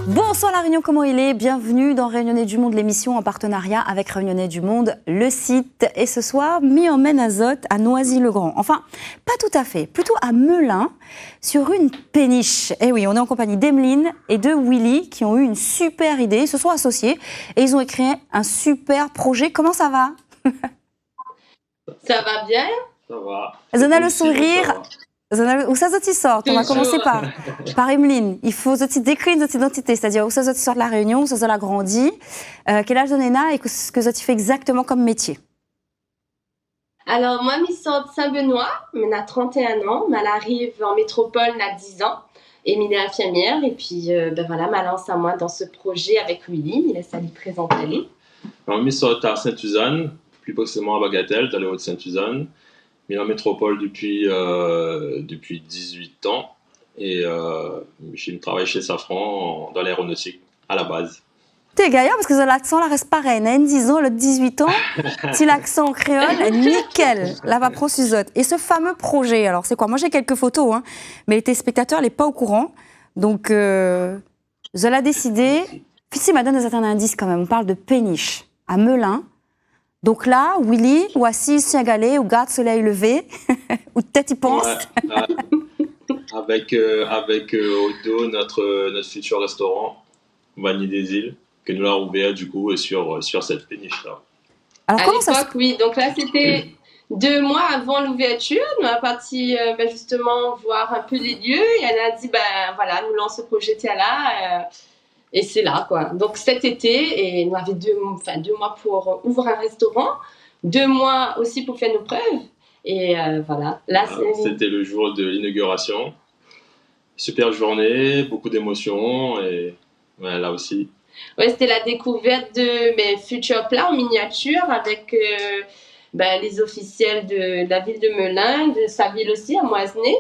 Bonsoir La Réunion, comment il est? Bienvenue dans Réunionnais du Monde, l'émission en partenariat avec Réunionnais du Monde, le site. Et ce soir, mis en Maine Azote à Noisy-le-Grand. Enfin, pas tout à fait, plutôt à Melun, sur une péniche. Et oui, on est en compagnie d'Emeline et de Willy qui ont eu une super idée, ils se sont associés et ils ont créé un super projet. Comment ça va? Ça va bien? Ça va. Zona le sourire. Où ça sort? On va commencer par Emeline. Il faut décrire notre identité, c'est-à-dire où ça sort de la Réunion, où ça a grandi, quel âge on est et ce que ça fait exactement comme métier. Alors moi, je sors de Saint-Benoît, elle a 31 ans, elle arrive en métropole, elle a 10 ans. Émilie est infirmière et puis voilà, ma lance à moi dans ce projet avec Willy. Il laisse à lui présenter. Alors, je sors à Sainte-Suzanne, plus précisément à Bagatelle, dans les Hauts-de-Sainte-Suzanne. Je suis en métropole depuis 18 ans et je travaille chez Safran dans l'aéronautique à la base. T'es gaillard parce que l'accent là reste pareil. Hein, 10 ans, l'autre 18 ans, si l'accent créole, nickel, là va prendre Suzotte. Et ce fameux projet, alors c'est quoi? Moi j'ai quelques photos, hein, mais les téléspectateurs n'est pas au courant. Donc, Zola a décidé. Puis m'a donné un indice quand même. On parle de péniche à Melun. Donc là, Willy, ou assis, siagalé, ou garde soleil levé, ou peut-être il pense. Ouais, avec au dos notre futur restaurant, Vanille des Îles, que nous l'avons ouvert du coup sur cette péniche-là. Alors, comment ça oui, donc là c'était 2 mois avant l'ouverture. Nous sommes partis justement voir un peu les lieux et elle a dit voilà, nous lançons ce projet là. Et c'est là, quoi. Donc, cet été, et nous avions 2 mois pour ouvrir un restaurant, 2 mois aussi pour faire nos preuves. Et voilà. Là, c'était le jour de l'inauguration. Super journée, beaucoup d'émotions. Et ouais, là aussi. Ouais, c'était la découverte de mes futurs plats en miniature avec les officiels de la ville de Melun, de sa ville aussi, à Moisenay,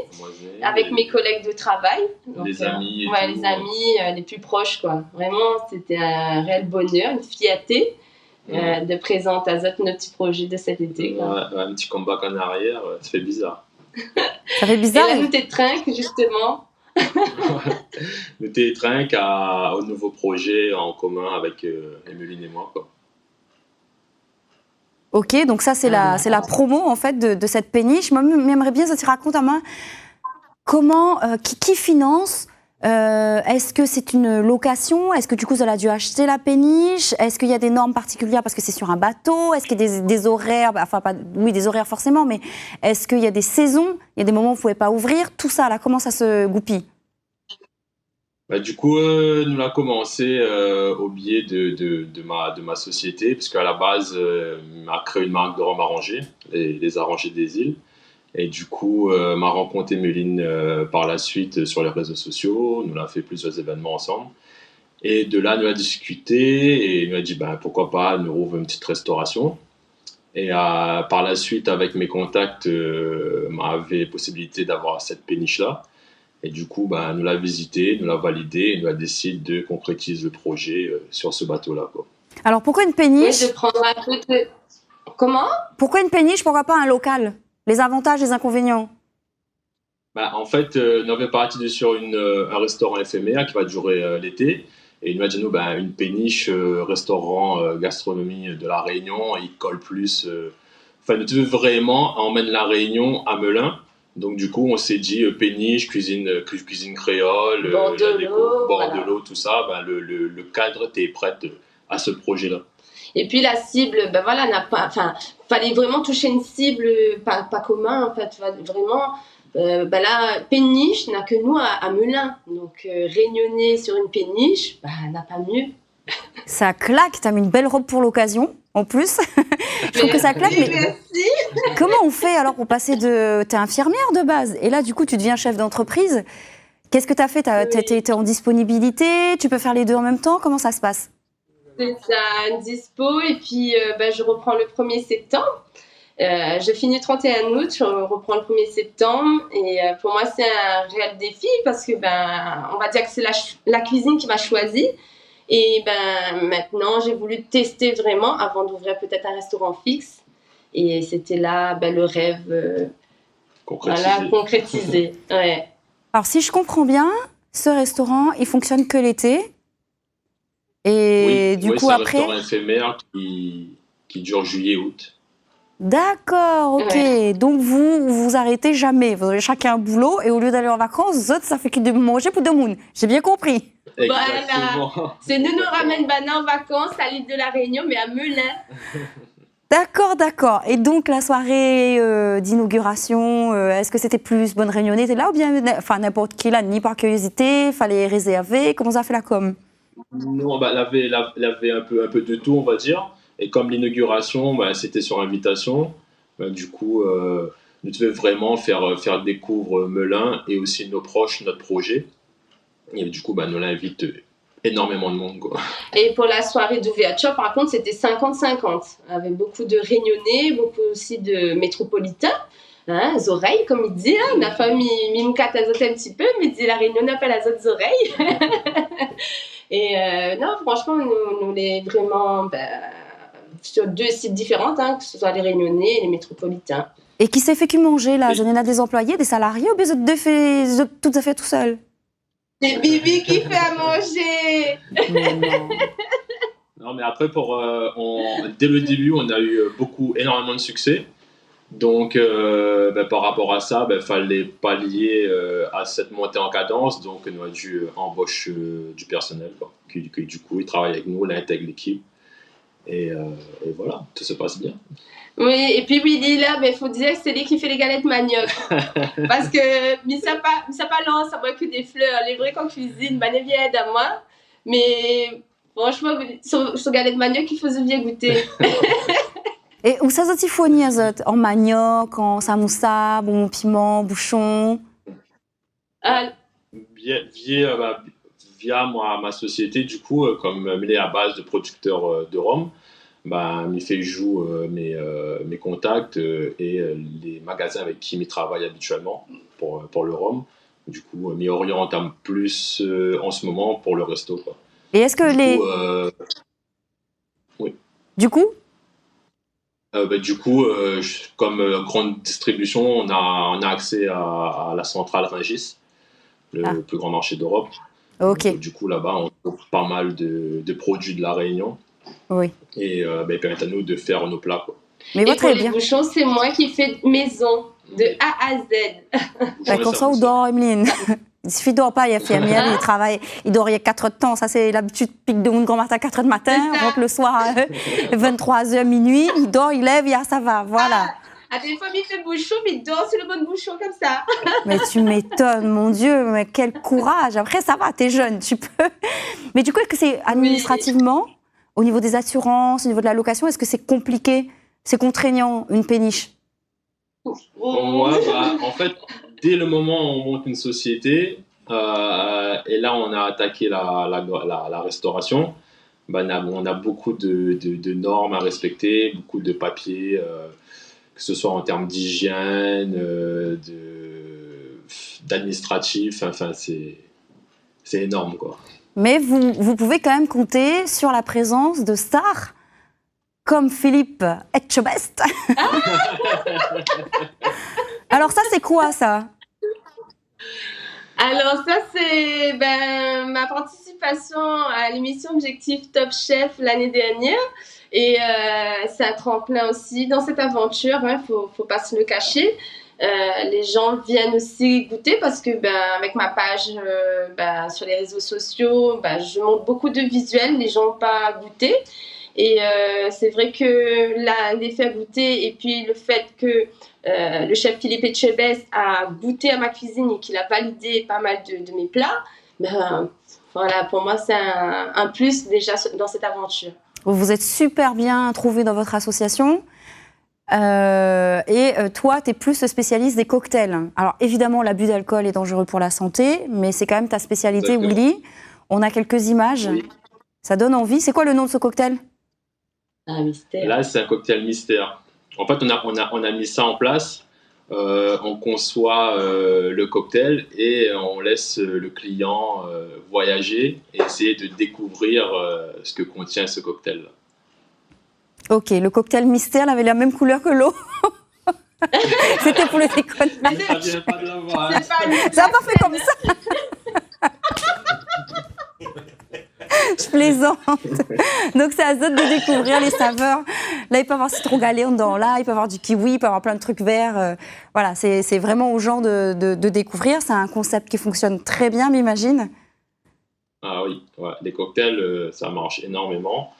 avec mes collègues de travail. Donc, les amis. Les amis les plus proches, quoi. Vraiment, c'était un réel bonheur, une fierté de présenter à notre petit projet de cet été. Ouais, un petit comeback en arrière, ça fait bizarre. Ça fait bizarre. Et là, nous t'étrinque, justement. Nous t'étrinque au nouveau projet en commun avec Emeline et moi, quoi. Ok, donc ça c'est la promo en fait de cette péniche. Moi, j'aimerais bien que tu racontes à moi comment, qui finance. Est-ce que c'est une location? Est-ce que du coup ça a dû acheter la péniche? Est-ce qu'il y a des normes particulières parce que c'est sur un bateau? Est-ce qu'il y a des horaires? Enfin, oui, des horaires forcément, mais est-ce qu'il y a des saisons? Il y a des moments où vous ne pouvez pas ouvrir? Tout ça, là, comment ça se goupille? Du coup, nous l'avons commencé au biais de ma société, parce qu'à la base, m'a créé une marque de rhum arrangé, les Arrangés des Îles. Et du coup, m'a rencontré Emeline par la suite sur les réseaux sociaux. Nous avons fait plusieurs événements ensemble. Et de là, nous avons discuté et nous avons dit pourquoi pas nous rouvrir une petite restauration. Et par la suite, avec mes contacts, m'avait possibilité d'avoir cette péniche-là. Et du coup, nous l'avons visité, nous l'avons validé et nous avons décidé de concrétiser le projet sur ce bateau-là, quoi. Alors, pourquoi une péniche? Oui, de prendre un peu de... Comment? Pourquoi une péniche? Pourquoi pas un local? Les avantages, les inconvénients? En fait, nous avions parti sur un restaurant éphémère qui va durer l'été. Et nous avons dit, une péniche, restaurant, gastronomie de la Réunion, il colle plus. Nous devons vraiment emmener la Réunion à Melun. Donc, du coup, on s'est dit péniche, cuisine créole, bord de l'eau, tout ça. Le cadre était prêt à ce projet-là. Et puis, la cible, fallait vraiment toucher une cible pas commun, en fait. Vraiment, là, péniche n'a que nous à Melun. Donc, réunionnais sur une péniche, n'a pas mieux. Ça claque, t'as mis une belle robe pour l'occasion, en plus. Je trouve que ça claque, mais merci. Comment on fait alors pour passer de... T'es infirmière de base, et là, du coup, tu deviens chef d'entreprise. Qu'est-ce que t'as fait? T'es en disponibilité? Tu peux faire les deux en même temps? Comment ça se passe? C'est ça, dispo, et puis je reprends le 1er septembre. Je finis le 31 août, je reprends le 1er septembre, et pour moi, c'est un réel défi, parce que, on va dire que c'est la cuisine qui m'a choisie. Et maintenant, j'ai voulu tester vraiment avant d'ouvrir peut-être un restaurant fixe. Et c'était là le rêve concrétisé. Ouais. Alors, si je comprends bien, ce restaurant, il fonctionne que l'été. Et du coup, c'est un après. restaurant éphémère qui dure juillet-août. D'accord, ok. Ouais. Donc vous arrêtez jamais. Vous avez chacun un boulot et au lieu d'aller en vacances, ça fait que de manger pour deux mounes. J'ai bien compris. Exactement. C'est nous ramène en vacances à l'île de la Réunion, mais à Melun. D'accord. Et donc la soirée d'inauguration, est-ce que c'était plus bonne réunionnais, t'es là ou bien n'importe qui là, ni par curiosité, fallait réserver, comment ça fait la com? Non, elle avait un peu de tout, on va dire. Et comme l'inauguration, c'était sur invitation, du coup, nous devions vraiment faire découvrir Melun et aussi nos proches, notre projet. Et du coup, nous l'invite énormément de monde, quoi. Et pour la soirée d'ouverture, par contre, c'était 50-50. Avec beaucoup de Réunionnais, beaucoup aussi de métropolitains. Hein, les oreilles, comme il dit. Hein, la famille Mimkat azote un petit peu, mais dit la Réunion n'a pas les autres oreilles. Et non, franchement, nous les vraiment sur 2 sites différents, hein, que ce soit les Réunionnais et les métropolitains. Et qui s'est fait que manger là? Il y en a des employés, des salariés ou bien vous êtes tout à fait tout seul? C'est Bibi qui fait à manger. Non, mais après, dès le début, on a eu énormément de succès. Donc, par rapport à ça, fallait pallier à cette montée en cadence. Donc, on a dû embaucher du personnel, quoi, qui du coup, il travaille avec nous, il intègre l'équipe. Et voilà, tout se passe bien. Oui, et puis Willy, là, il faut dire que c'est lui qui fait les galettes manioc. Parce que, mais ça pas lent, ça voit que des fleurs. Les vrais qu'on cuisine, ne viennent à moi. Mais franchement, sur galette manioc, il faut se bien goûter. Et où ça se fournit en manioc, en samoussa, bon piment, bouchon? Via ma société, du coup, comme il est à base de producteurs de rhum, il fait jouer mes contacts et les magasins avec qui il travaille habituellement pour le rhum. Du coup, m'y oriente en plus en ce moment pour le resto, quoi. Et est-ce que oui. Du coup comme grande distribution, on a accès à la centrale Rungis, le plus grand marché d'Europe. Ok. Donc, du coup, là-bas, on trouve pas mal de produits de la Réunion. Oui. Et ils permettent à nous de faire nos plats, quoi. Mais et pour les bouchons, c'est moi qui fais maison, de A à Z. Comme ça, on dort, Emeline. Il suffit de dormir pas, il y a fait il travaille, il dort il y a 4 heures de temps, ça c'est l'habitude pique de mon grand matin à 4 heures du matin, on rentre le soir à 23h minuit, il dort, il lève, ça va, voilà. Des fois, il fait bouchon, mais il dort sur le bon bouchon comme ça. Mais tu m'étonnes, mon Dieu, mais quel courage. Après, ça va, t'es jeune, tu peux. Mais du coup, est-ce que c'est administrativement, au niveau des assurances, au niveau de la location, est-ce que c'est compliqué, c'est contraignant, une péniche? Ouais, en fait, dès le moment où on monte une société, et là on a attaqué la restauration, on a beaucoup de normes à respecter, beaucoup de papiers, que ce soit en termes d'hygiène, d'administratif, enfin c'est énorme, quoi. Mais vous pouvez quand même compter sur la présence de stars comme Philippe Etchebest. Alors ça, c'est quoi ça? Alors ça, c'est ma participation à l'émission Objectif Top Chef l'année dernière. Et c'est un tremplin aussi dans cette aventure, hein, faut pas se le cacher. Les gens viennent aussi goûter parce que avec ma page sur les réseaux sociaux, je montre beaucoup de visuels, les gens n'ont pas goûté. Et c'est vrai que là, les faire goûter et puis le fait que le chef Philippe Etchebest a goûté à ma cuisine et qu'il a validé pas mal de mes plats, voilà, pour moi, c'est un plus déjà dans cette aventure. Vous êtes super bien trouvé dans votre association. Et toi, tu es plus le spécialiste des cocktails. Alors évidemment, l'abus d'alcool est dangereux pour la santé, mais c'est quand même ta spécialité, Willy. On a quelques images. Oui. Ça donne envie. C'est quoi le nom de ce cocktail? Un mystère. Là, c'est un cocktail mystère. En fait, on a mis ça en place. On conçoit le cocktail et on laisse le client voyager et essayer de découvrir ce que contient ce cocktail. Ok, le cocktail mystère il avait la même couleur que l'eau. C'était pour le déconnage. Ça vient pas de la voix. Ça n'a pas fait comme ça. Je plaisante. Donc, c'est à Azot de découvrir les saveurs. Là, il peut y avoir citron galéon là, il peut y avoir du kiwi, il peut y avoir plein de trucs verts. Voilà, c'est vraiment aux gens de découvrir. C'est un concept qui fonctionne très bien, m'imagine. Ah oui, ouais. Les cocktails, ça marche énormément.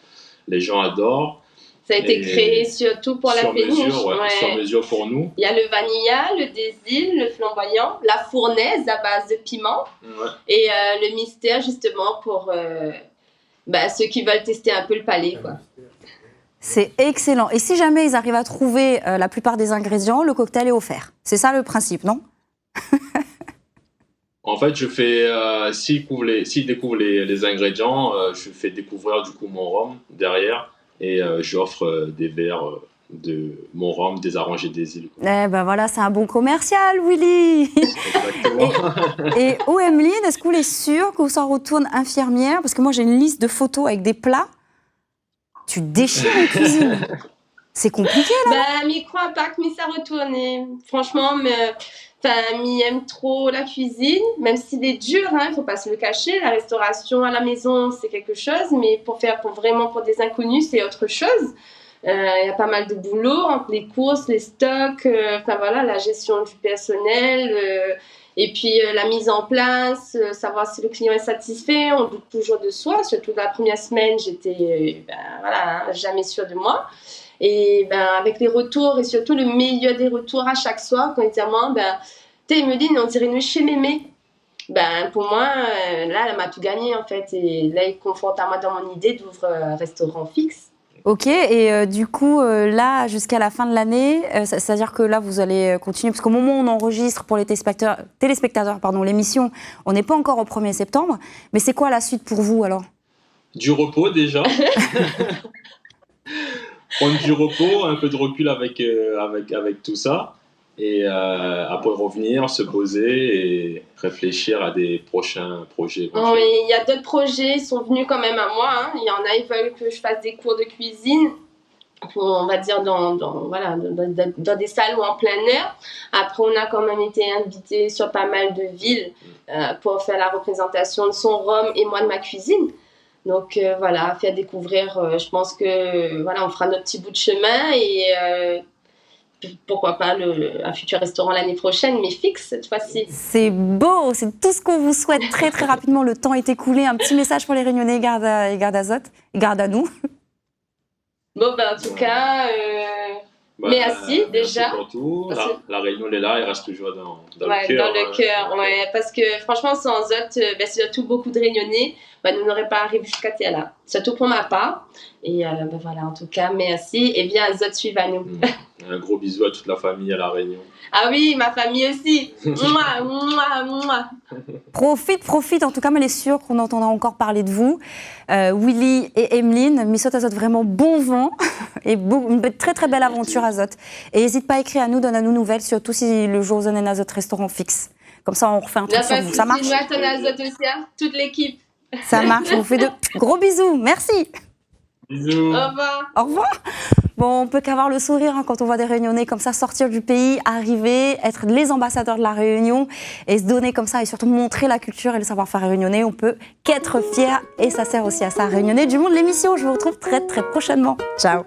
Les gens adorent. Ça a été créé surtout pour la péniche. Sur mesure pour nous. Il y a le vanilla, le désil, le flamboyant, la fournaise à base de piment et le mystère justement pour ceux qui veulent tester un peu le palais, quoi. C'est excellent. Et si jamais ils arrivent à trouver la plupart des ingrédients, le cocktail est offert. C'est ça le principe, non? En fait, je fais, s'ils découvrent les ingrédients, je fais découvrir du coup mon rhum derrière. Et j'offre des verres de mon rhum, des arrangés des îles. Eh ben voilà, c'est un bon commercial, Willy. Exactement. Et Emeline, est-ce que vous êtes sûre que vous s'en retourne infirmière? Parce que moi, j'ai une liste de photos avec des plats. Tu déchires en cuisine. C'est compliqué, là. M'y crois pas que m'y ça retourne. Franchement, m'y aime trop la cuisine, même s'il est dur, il faut pas se le cacher. La restauration à la maison, c'est quelque chose, mais pour des inconnus, c'est autre chose. Il y a pas mal de boulot entre les courses, les stocks, la gestion du personnel, et puis la mise en place, savoir si le client est satisfait. On doute toujours de soi, surtout la première semaine, j'étais jamais sûre de moi. Et avec les retours, et surtout le meilleur des retours à chaque soir, quand ils disent à moi, Emeline, on dirait une chez Mémé. Pour moi, là, elle m'a tout gagné, en fait. Et là, il conforte à moi dans mon idée d'ouvrir un restaurant fixe. Ok, et du coup, là, jusqu'à la fin de l'année, c'est-à-dire que là, vous allez continuer, parce qu'au moment où on enregistre pour les téléspectateurs, l'émission, on n'est pas encore au 1er septembre, mais c'est quoi la suite pour vous, alors? Du repos, déjà. Prendre du repos, un peu de recul avec tout ça, et après revenir, se poser et réfléchir à des prochains projets. Oui, il y a d'autres projets, ils sont venus quand même à moi. Il y en a, ils veulent que je fasse des cours de cuisine, on va dire dans des salons en plein air. Après, on a quand même été invités sur pas mal de villes pour faire la représentation de son rhum et moi de ma cuisine. Donc faire découvrir, je pense que on fera notre petit bout de chemin et pourquoi pas un futur restaurant l'année prochaine, mais fixe cette fois-ci. C'est beau, c'est tout ce qu'on vous souhaite très très rapidement. Le temps est écoulé. Un petit message pour les Réunionnais, garde à Azot, garde à nous. Bon, en tout cas, merci déjà. Pour tout. La Réunion est là, elle reste toujours dans le cœur. Dans le cœur, parce que franchement, sans Azot, surtout beaucoup de Réunionnais, nous n'aurions pas arrivé jusqu'à là. Surtout pour ma part. Et en tout cas, merci. Et bien, Azot suive à nous. Un gros bisou à toute la famille à La Réunion. Ah oui, ma famille aussi. Mouah, mouah, mouah. Profite. En tout cas, mais elle est sûre qu'on entendra encore parler de vous. Willy et Emeline, Missot Azot, vraiment bon vent et une très très belle aventure Azot. Et n'hésite pas à écrire à nous, donne à nous nouvelles, surtout si le jour où vous en Azot restaurant fixe. Comme ça, on refait un truc sur vous. Ça marche? Azot aussi, toute l'équipe. Ça marche, on vous fait de gros bisous. Merci. Bisous. Au revoir. Au revoir. Bon, on peut qu'avoir le sourire quand on voit des Réunionnais comme ça sortir du pays, arriver, être les ambassadeurs de la Réunion et se donner comme ça et surtout montrer la culture et le savoir-faire réunionnais. On peut qu'être fiers et ça sert aussi à ça. Réunionnais du monde, l'émission. Je vous retrouve très très prochainement. Ciao.